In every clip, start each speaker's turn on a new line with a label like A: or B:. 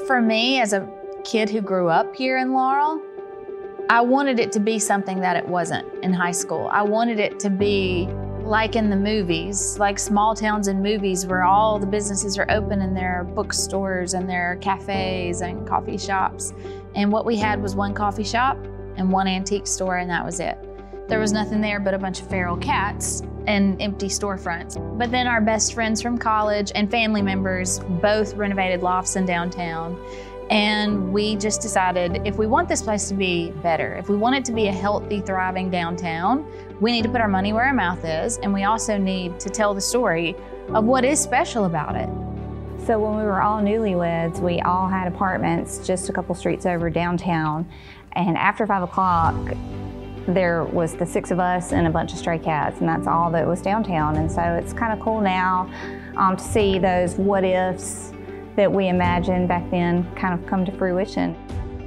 A: For me, as a kid who grew up here in Laurel, I wanted it to be something that it wasn't in high school. I wanted it to be like in the movies, like small towns and movies where all the businesses are open and there are bookstores and there are cafes and coffee shops. And what we had was one coffee shop and one antique store, and that was it. There was nothing there but a bunch of feral cats and empty storefronts. But then our best friends from college and family members both renovated lofts in downtown. And we just decided, if we want this place to be better, if we want it to be a healthy, thriving downtown, we need to put our money where our mouth is, and we also need to tell the story of what is special about it.
B: So when we were all newlyweds, we all had apartments just a couple streets over downtown. And after 5 o'clock, there was the 6 of us and a bunch of stray cats, and that's all that was downtown. And so it's kind of cool now to see those what ifs that we imagined back then kind of come to fruition.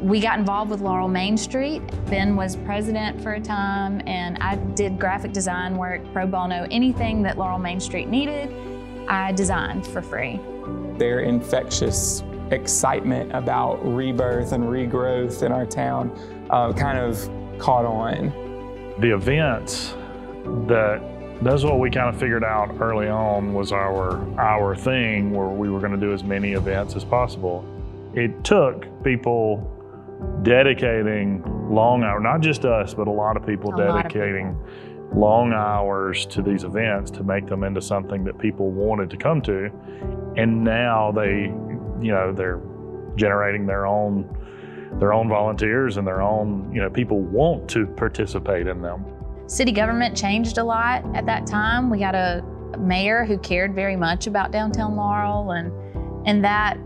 A: We got involved with Laurel Main Street. Ben was president for a time, and I did graphic design work pro bono. Anything that Laurel Main Street needed, I designed for free.
C: Their infectious excitement about rebirth and regrowth in our town kind of caught on.
D: The events that's what we kind of figured out early on was our thing, where we were going to do as many events as possible. It took people dedicating long hours, not just us, but a lot of people dedicating long hours to these events to make them into something that people wanted to come to. And now they're generating their own volunteers and their own, people want to participate in them.
A: City government changed a lot at that time. We got a mayor who cared very much about downtown Laurel, and that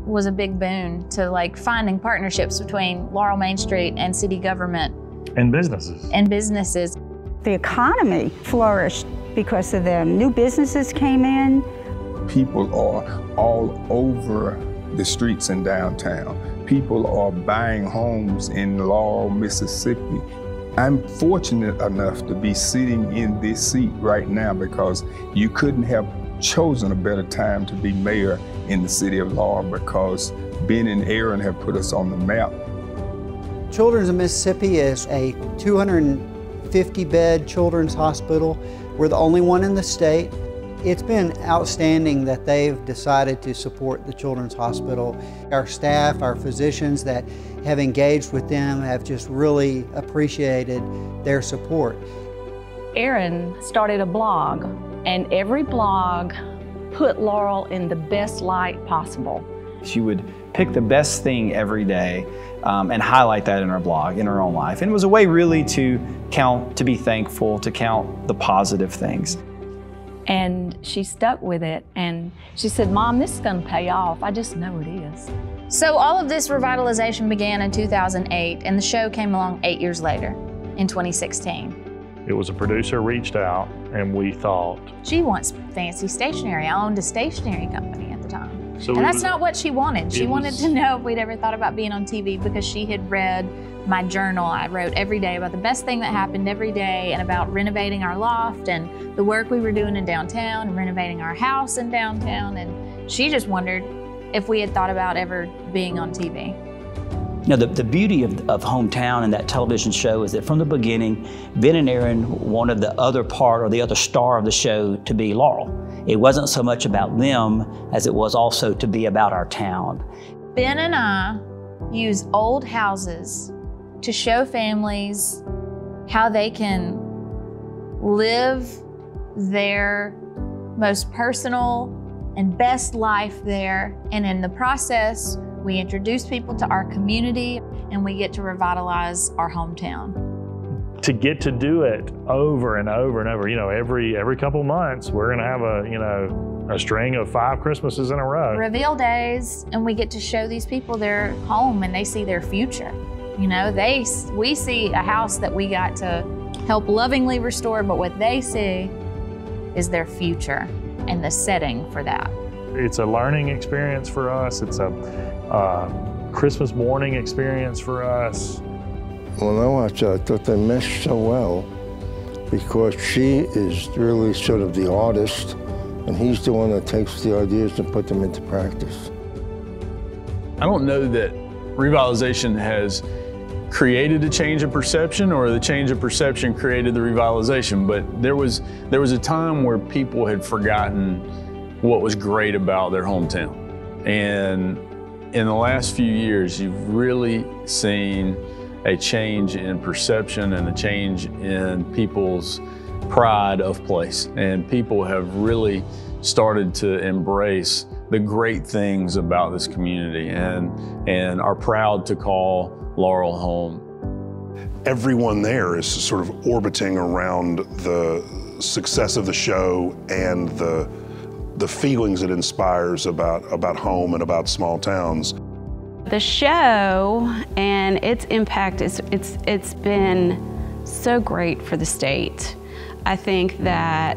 A: was a big boon to finding partnerships between Laurel Main Street and city government.
D: And businesses.
E: The economy flourished because of the new businesses came in.
F: People are all over the streets in downtown. People are buying homes in Laurel, Mississippi. I'm fortunate enough to be sitting in this seat right now because you couldn't have chosen a better time to be mayor in the city of Laurel, because Ben and Erin have put us on the map.
G: Children's of Mississippi is a 250-bed children's hospital. We're the only one in the state. It's been outstanding that they've decided to support the Children's Hospital. Our staff, our physicians that have engaged with them have just really appreciated their support.
H: Erin started a blog, and every blog put Laurel in the best light possible.
I: She would pick the best thing every day and highlight that in her blog, in her own life. And it was a way really to be thankful, to count the positive things.
H: And she stuck with it, and she said, "Mom, this is gonna pay off. I just know it is."
A: So all of this revitalization began in 2008, and the show came along 8 years later, in 2016.
D: It was a producer reached out, and we thought,
A: she wants fancy stationery. I owned a stationery company at the time. And that's not what she wanted. She wanted to know if we'd ever thought about being on TV, because she had read my journal. I wrote every day about the best thing that happened every day, and about renovating our loft and the work we were doing in downtown and renovating our house in downtown. And she just wondered if we had thought about ever being on TV.
J: The beauty of Hometown and that television show is that from the beginning, Ben and Erin wanted the other part, or the other star of the show, to be Laurel. It wasn't so much about them as it was also to be about our town.
A: Ben and I use old houses to show families how they can live their most personal and best life there. And in the process, we introduce people to our community, and we get to revitalize our hometown.
D: To get to do it over and over and over, every couple months, we're gonna have a string of 5 Christmases in a row.
A: Reveal days, and we get to show these people their home, and they see their future. We see a house that we got to help lovingly restore, but what they see is their future and the setting for that.
D: It's a learning experience for us. It's a Christmas morning experience for us.
K: When I watched her, I thought they meshed so well, because she is really sort of the artist, and he's the one that takes the ideas and put them into practice.
L: I don't know that revitalization has created a change of perception or the change of perception created the revitalization, but there was a time where people had forgotten what was great about their hometown. And in the last few years, you've really seen a change in perception and a change in people's pride of place. And people have really started to embrace the great things about this community and are proud to call Laurel home.
M: Everyone there is sort of orbiting around the success of the show and the feelings it inspires about home and about small towns.
N: The show and its impact it's been so great for the state. I think that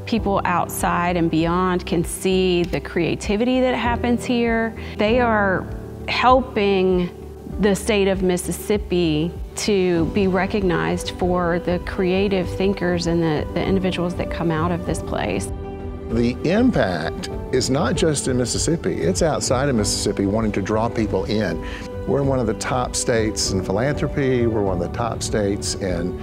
N: people outside and beyond can see the creativity that happens here. They are helping the state of Mississippi to be recognized for the creative thinkers and the individuals that come out of this place.
O: The impact is not just in Mississippi, it's outside of Mississippi wanting to draw people in. We're one of the top states in philanthropy, we're one of the top states in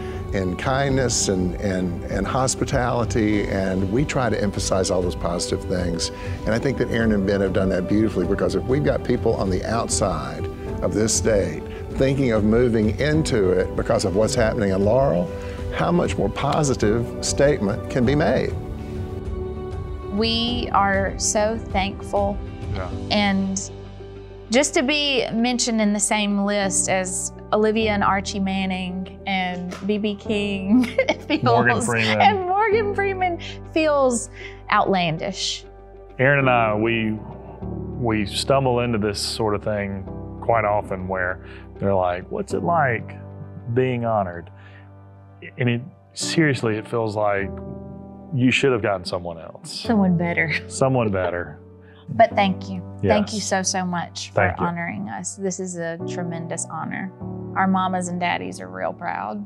O: kindness and hospitality, and we try to emphasize all those positive things. And I think that Erin and Ben have done that beautifully, because if we've got people on the outside of this state thinking of moving into it because of what's happening in Laurel, how much more positive statement can be made?
A: We are so thankful, and just to be mentioned in the same list as Olivia and Archie Manning and B.B. King and Morgan Freeman feels outlandish.
D: Erin and I, we stumble into this sort of thing quite often where they're like, what's it like being honored? And seriously, it feels like you should have gotten someone else.
A: Someone better.
D: Someone better.
A: But thank you.
D: Yes.
A: Thank you so much for honoring us. This is a tremendous honor. Our mamas and daddies are real proud.